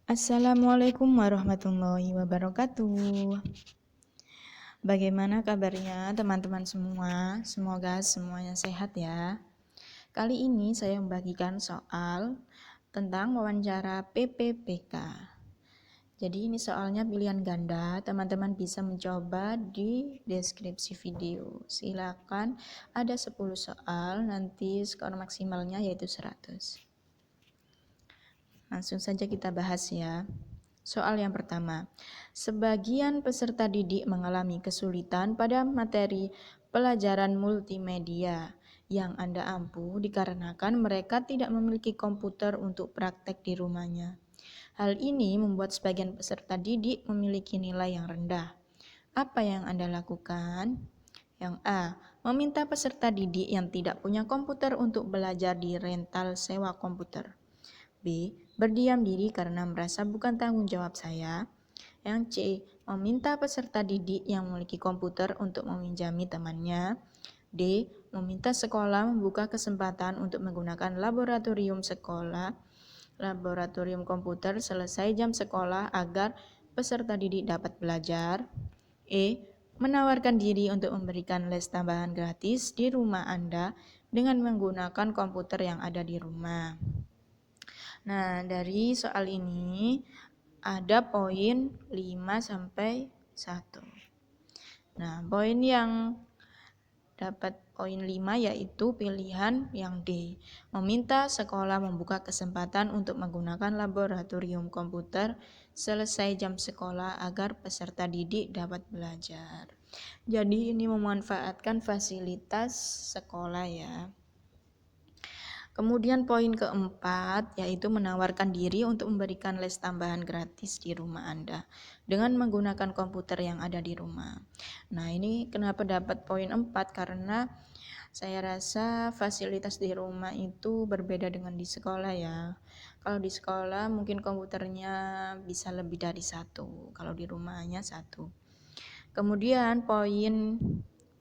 Assalamualaikum warahmatullahi wabarakatuh. Bagaimana kabarnya teman-teman semua? Semoga semuanya sehat ya. Kali ini saya membagikan soal tentang wawancara PPPK. Jadi ini soalnya pilihan ganda, teman-teman bisa mencoba di deskripsi video. Silakan, ada 10 soal, nanti skor maksimalnya yaitu 100. Langsung saja kita bahas ya. Soal yang pertama, sebagian peserta didik mengalami kesulitan pada materi pelajaran multimedia yang Anda ampuh dikarenakan mereka tidak memiliki komputer untuk praktek di rumahnya. Hal ini membuat sebagian peserta didik memiliki nilai yang rendah. Apa yang Anda lakukan? Yang A. Meminta peserta didik yang tidak punya komputer untuk belajar di rental sewa komputer. B. Berdiam diri karena merasa bukan tanggung jawab saya. Yang C. Meminta peserta didik yang memiliki komputer untuk meminjami temannya. D. Meminta sekolah membuka kesempatan untuk menggunakan laboratorium komputer selesai jam sekolah agar peserta didik dapat belajar. E. Menawarkan diri untuk memberikan les tambahan gratis di rumah Anda dengan menggunakan komputer yang ada di rumah. Nah, dari soal ini ada poin 5 sampai 1. Nah, poin yang dapat poin 5 yaitu pilihan yang D. Meminta sekolah membuka kesempatan untuk menggunakan laboratorium komputer selesai jam sekolah agar peserta didik dapat belajar. Jadi ini memanfaatkan fasilitas sekolah ya. Kemudian poin keempat yaitu menawarkan diri untuk memberikan les tambahan gratis di rumah Anda dengan menggunakan komputer yang ada di rumah. Nah, ini kenapa dapat poin 4? Karena saya rasa fasilitas di rumah itu berbeda dengan di sekolah ya. Kalau di sekolah mungkin komputernya bisa lebih dari 1, kalau di rumahnya 1. Kemudian poin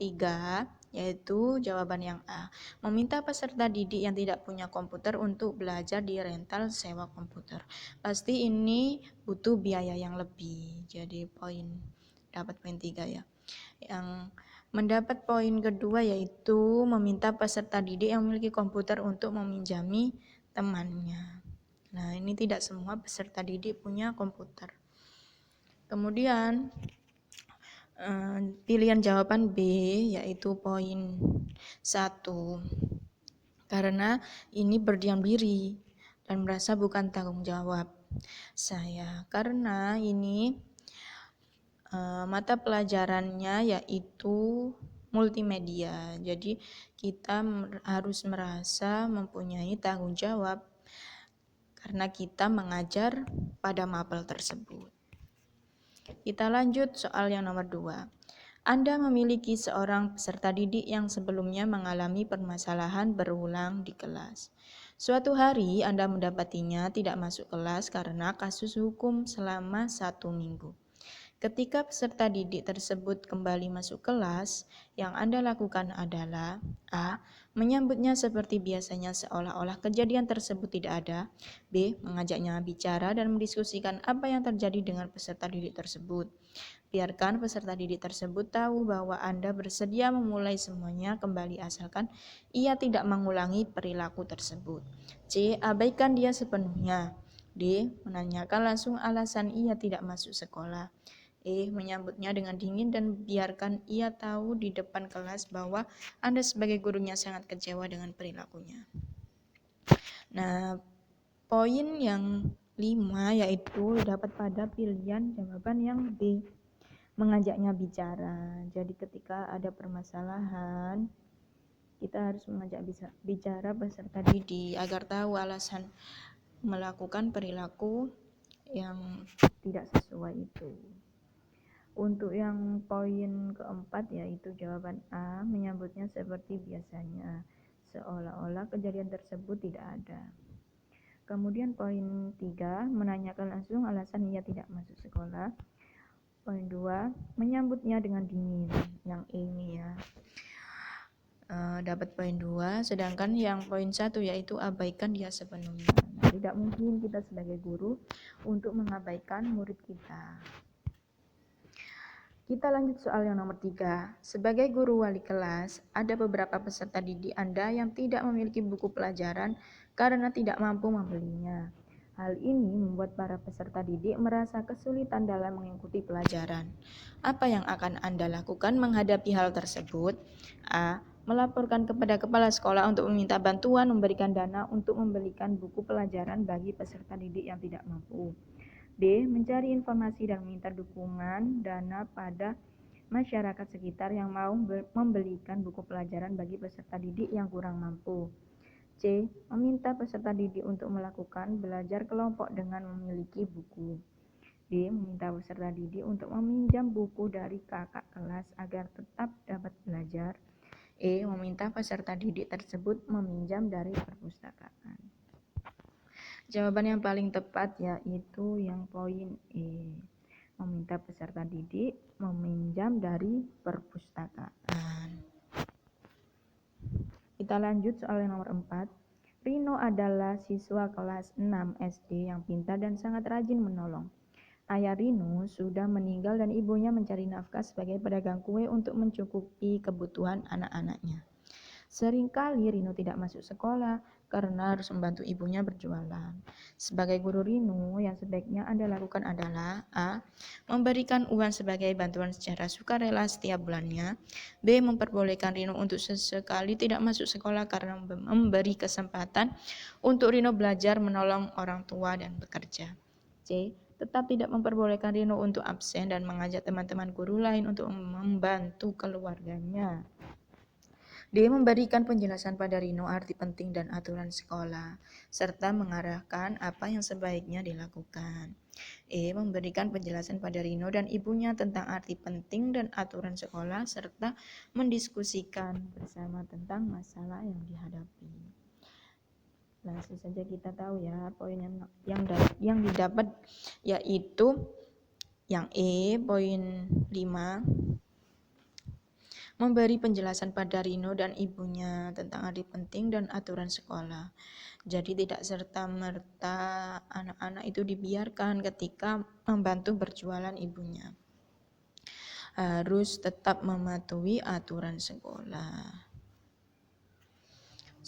3 yaitu jawaban yang A. Meminta peserta didik yang tidak punya komputer untuk belajar di rental sewa komputer. Pasti ini butuh biaya yang lebih. Jadi dapat poin 3 ya. Yang mendapat poin kedua yaitu meminta peserta didik yang memiliki komputer untuk meminjami temannya. Nah, ini tidak semua peserta didik punya komputer. Kemudian pilihan jawaban B yaitu poin 1 karena ini berdiam diri dan merasa bukan tanggung jawab saya karena ini mata pelajarannya yaitu multimedia, jadi kita harus merasa mempunyai tanggung jawab karena kita mengajar pada mapel tersebut. Kita lanjut soal yang nomor 2. Anda memiliki seorang peserta didik yang sebelumnya mengalami permasalahan berulang di kelas. Suatu hari Anda mendapatinya tidak masuk kelas karena kasus hukum selama 1 minggu. Ketika peserta didik tersebut kembali masuk kelas, yang Anda lakukan adalah A. Menyambutnya seperti biasanya seolah-olah kejadian tersebut tidak ada. B. Mengajaknya bicara dan mendiskusikan apa yang terjadi dengan peserta didik tersebut. Biarkan peserta didik tersebut tahu bahwa Anda bersedia memulai semuanya kembali asalkan ia tidak mengulangi perilaku tersebut. C. Abaikan dia sepenuhnya. D. Menanyakan langsung alasan ia tidak masuk sekolah. E. Menyambutnya dengan dingin dan biarkan ia tahu di depan kelas bahwa Anda sebagai gurunya sangat kecewa dengan perilakunya. Nah, poin yang 5 yaitu dapat pada pilihan jawaban yang B. Mengajaknya bicara. Jadi ketika ada permasalahan, kita harus mengajak bicara peserta didik agar tahu alasan melakukan perilaku yang tidak sesuai itu. Untuk yang poin keempat yaitu jawaban A, menyambutnya seperti biasanya, seolah-olah kejadian tersebut tidak ada. Kemudian poin 3, menanyakan langsung alasan ia tidak masuk sekolah. Poin 2, menyambutnya dengan dingin, yang E ini ya. dapat poin 2, sedangkan yang poin 1 yaitu abaikan dia sepenuhnya. Nah, tidak mungkin kita sebagai guru untuk mengabaikan murid kita. Kita lanjut soal yang nomor 3. Sebagai guru wali kelas, ada beberapa peserta didik Anda yang tidak memiliki buku pelajaran karena tidak mampu membelinya. Hal ini membuat para peserta didik merasa kesulitan dalam mengikuti pelajaran. Apa yang akan Anda lakukan menghadapi hal tersebut? A. Melaporkan kepada kepala sekolah untuk meminta bantuan memberikan dana untuk membelikan buku pelajaran bagi peserta didik yang tidak mampu. B. Mencari informasi dan meminta dukungan dana pada masyarakat sekitar yang mau membelikan buku pelajaran bagi peserta didik yang kurang mampu. C. Meminta peserta didik untuk melakukan belajar kelompok dengan memiliki buku. D. Meminta peserta didik untuk meminjam buku dari kakak kelas agar tetap dapat belajar. E. Meminta peserta didik tersebut meminjam dari perpustakaan. Jawaban yang paling tepat yaitu yang poin E. Meminta peserta didik meminjam dari perpustakaan. Kita lanjut soal yang nomor 4. Rino adalah siswa kelas 6 SD yang pintar dan sangat rajin menolong. Ayah Rino sudah meninggal dan ibunya mencari nafkah sebagai pedagang kue untuk mencukupi kebutuhan anak-anaknya. Seringkali Rino tidak masuk sekolah karena harus membantu ibunya berjualan. Sebagai guru Rino, yang sebaiknya Anda lakukan adalah A. Memberikan uang sebagai bantuan secara sukarela setiap bulannya. B. Memperbolehkan Rino untuk sesekali tidak masuk sekolah karena memberi kesempatan untuk Rino belajar menolong orang tua dan bekerja. C. Tetap tidak memperbolehkan Rino untuk absen dan mengajak teman-teman guru lain untuk membantu keluarganya. D. Memberikan penjelasan pada Rino arti penting dan aturan sekolah, serta mengarahkan apa yang sebaiknya dilakukan. E. Memberikan penjelasan pada Rino dan ibunya tentang arti penting dan aturan sekolah, serta mendiskusikan bersama tentang masalah yang dihadapi. Langsung saja kita tahu ya, poin yang didapat yaitu yang E, poin 5. Memberi penjelasan pada Rino dan ibunya tentang arti penting dan aturan sekolah. Jadi tidak serta-merta anak-anak itu dibiarkan ketika membantu berjualan ibunya. Harus tetap mematuhi aturan sekolah.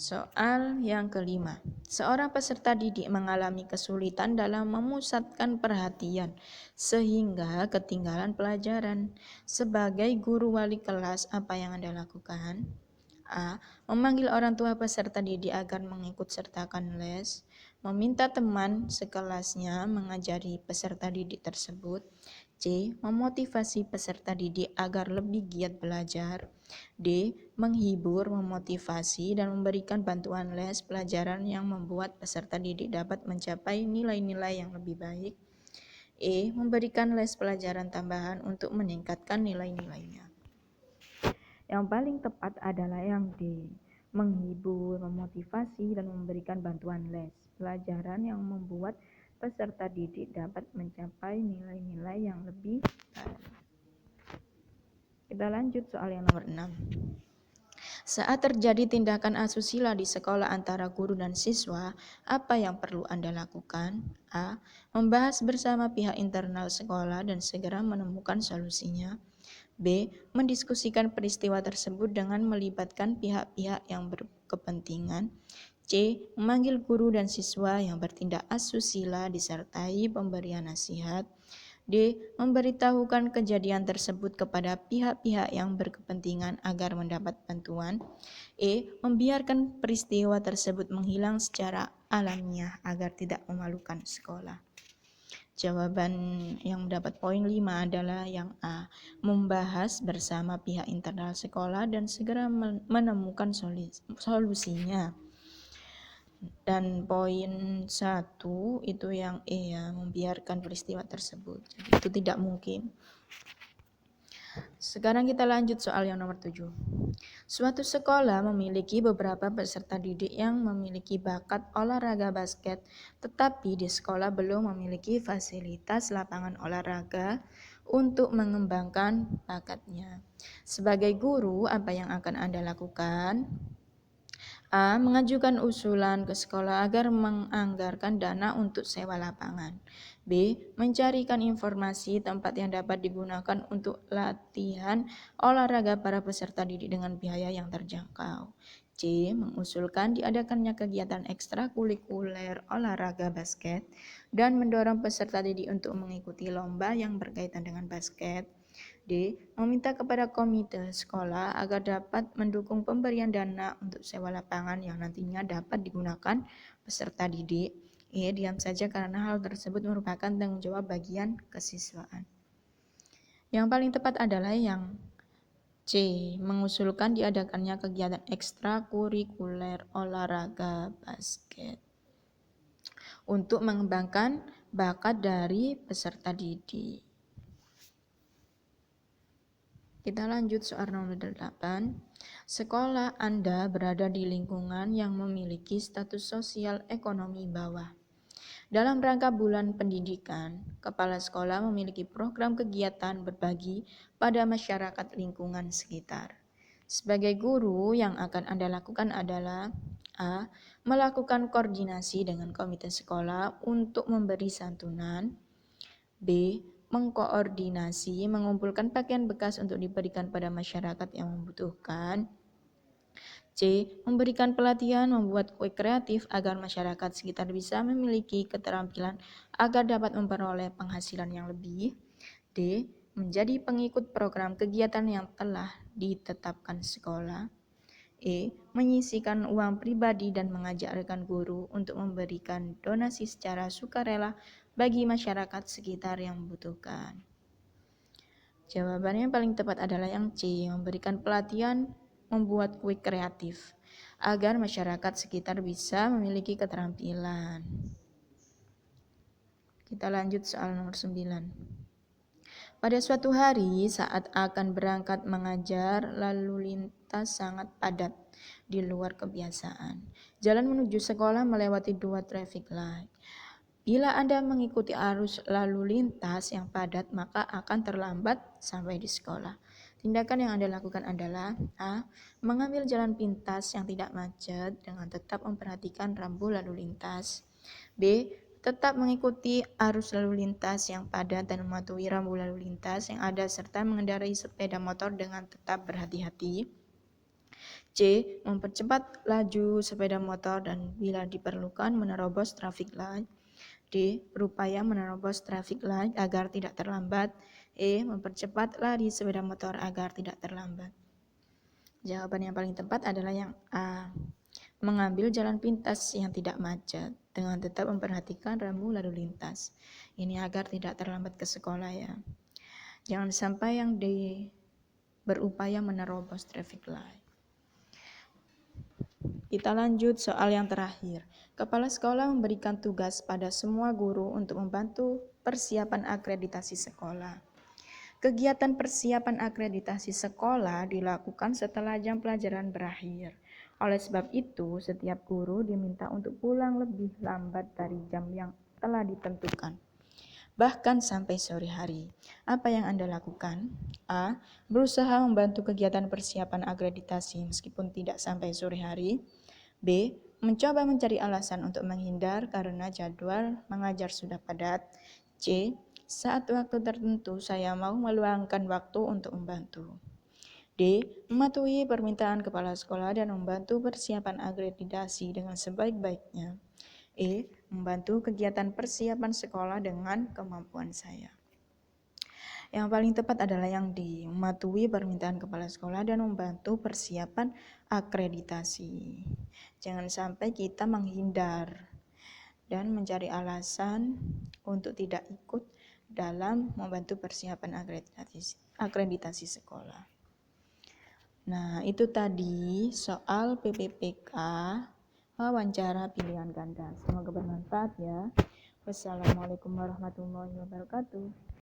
Soal yang kelima. Seorang peserta didik mengalami kesulitan dalam memusatkan perhatian sehingga ketinggalan pelajaran. Sebagai guru wali kelas, apa yang Anda lakukan? A. Memanggil orang tua peserta didik agar mengikut sertakan les. Meminta teman sekelasnya mengajari peserta didik tersebut. C. Memotivasi peserta didik agar lebih giat belajar. D. Menghibur, memotivasi, dan memberikan bantuan les pelajaran yang membuat peserta didik dapat mencapai nilai-nilai yang lebih baik. E. Memberikan les pelajaran tambahan untuk meningkatkan nilai-nilainya. Yang paling tepat adalah yang D. Menghibur, memotivasi, dan memberikan bantuan les pelajaran yang membuat peserta didik dapat mencapai nilai-nilai yang lebih baik. Kita lanjut soal yang nomor 6. Saat terjadi tindakan asusila di sekolah antara guru dan siswa, apa yang perlu Anda lakukan? A. Membahas bersama pihak internal sekolah dan segera menemukan solusinya. B. Mendiskusikan peristiwa tersebut dengan melibatkan pihak-pihak yang berkepentingan. C. Memanggil guru dan siswa yang bertindak asusila disertai pemberian nasihat. D. Memberitahukan kejadian tersebut kepada pihak-pihak yang berkepentingan agar mendapat bantuan. E. Membiarkan peristiwa tersebut menghilang secara alamiah agar tidak memalukan sekolah. Jawaban yang mendapat poin 5 adalah yang A. Membahas bersama pihak internal sekolah dan segera menemukan solusinya. Dan poin 1 itu yang E ya, membiarkan peristiwa tersebut. Jadi itu tidak mungkin. Sekarang kita lanjut soal yang nomor 7. Suatu sekolah memiliki beberapa peserta didik yang memiliki bakat olahraga basket, tetapi di sekolah belum memiliki fasilitas lapangan olahraga untuk mengembangkan bakatnya. Sebagai guru, apa yang akan Anda lakukan? A. Mengajukan usulan ke sekolah agar menganggarkan dana untuk sewa lapangan. B. Mencarikan informasi tempat yang dapat digunakan untuk latihan olahraga para peserta didik dengan biaya yang terjangkau. C. Mengusulkan diadakannya kegiatan ekstrakurikuler olahraga basket dan mendorong peserta didik untuk mengikuti lomba yang berkaitan dengan basket. D. Meminta kepada komite sekolah agar dapat mendukung pemberian dana untuk sewa lapangan yang nantinya dapat digunakan peserta didik. E. Diam saja karena hal tersebut merupakan tanggung jawab bagian kesiswaan. Yang paling tepat adalah yang C. Mengusulkan diadakannya kegiatan ekstrakurikuler olahraga basket untuk mengembangkan bakat dari peserta didik. Kita lanjut soal nomor 8. Sekolah Anda berada di lingkungan yang memiliki status sosial ekonomi bawah. Dalam rangka bulan pendidikan, kepala sekolah memiliki program kegiatan berbagi pada masyarakat lingkungan sekitar. Sebagai guru, yang akan Anda lakukan adalah A. Melakukan koordinasi dengan komite sekolah untuk memberi santunan. B. Mengkoordinasi, mengumpulkan pakaian bekas untuk diberikan pada masyarakat yang membutuhkan. C. Memberikan pelatihan membuat kue kreatif agar masyarakat sekitar bisa memiliki keterampilan agar dapat memperoleh penghasilan yang lebih. D. Menjadi pengikut program kegiatan yang telah ditetapkan sekolah. E. Menyisihkan uang pribadi dan mengajak rekan guru untuk memberikan donasi secara sukarela bagi masyarakat sekitar yang membutuhkan. Jawabannya yang paling tepat adalah yang C. Memberikan pelatihan membuat kue kreatif agar masyarakat sekitar bisa memiliki keterampilan. Kita lanjut soal nomor 9. Pada suatu hari saat akan berangkat mengajar, lalu lintas sangat padat di luar kebiasaan. Jalan menuju sekolah melewati 2 traffic light. Bila Anda mengikuti arus lalu lintas yang padat, maka akan terlambat sampai di sekolah. Tindakan yang Anda lakukan adalah A. Mengambil jalan pintas yang tidak macet dengan tetap memperhatikan rambu lalu lintas. B. Tetap mengikuti arus lalu lintas yang padat dan mematuhi rambu lalu lintas yang ada serta mengendarai sepeda motor dengan tetap berhati-hati. C. Mempercepat laju sepeda motor dan bila diperlukan menerobos traffic light. D. Berupaya menerobos traffic light agar tidak terlambat. E. Mempercepat lari sepeda motor agar tidak terlambat. Jawaban yang paling tepat adalah yang A. Mengambil jalan pintas yang tidak macet dengan tetap memperhatikan rambu lalu lintas. Ini agar tidak terlambat ke sekolah ya. Jangan sampai yang D. Berupaya menerobos traffic light. Kita lanjut soal yang terakhir. Kepala sekolah memberikan tugas pada semua guru untuk membantu persiapan akreditasi sekolah. Kegiatan persiapan akreditasi sekolah dilakukan setelah jam pelajaran berakhir. Oleh sebab itu, setiap guru diminta untuk pulang lebih lambat dari jam yang telah ditentukan, bahkan sampai sore hari. Apa yang Anda lakukan? A. Berusaha membantu kegiatan persiapan akreditasi meskipun tidak sampai sore hari. B. Mencoba mencari alasan untuk menghindar karena jadwal mengajar sudah padat. C. Saat waktu tertentu saya mau meluangkan waktu untuk membantu. D. Mematuhi permintaan kepala sekolah dan membantu persiapan akreditasi dengan sebaik-baiknya. E. Membantu kegiatan persiapan sekolah dengan kemampuan saya. Yang paling tepat adalah yang D. Mematuhi permintaan kepala sekolah dan membantu persiapan akreditasi. Jangan sampai kita menghindar dan mencari alasan untuk tidak ikut dalam membantu persiapan akreditasi sekolah. Nah, itu tadi soal PPPK wawancara pilihan ganda. Semoga bermanfaat ya. Wassalamualaikum warahmatullahi wabarakatuh.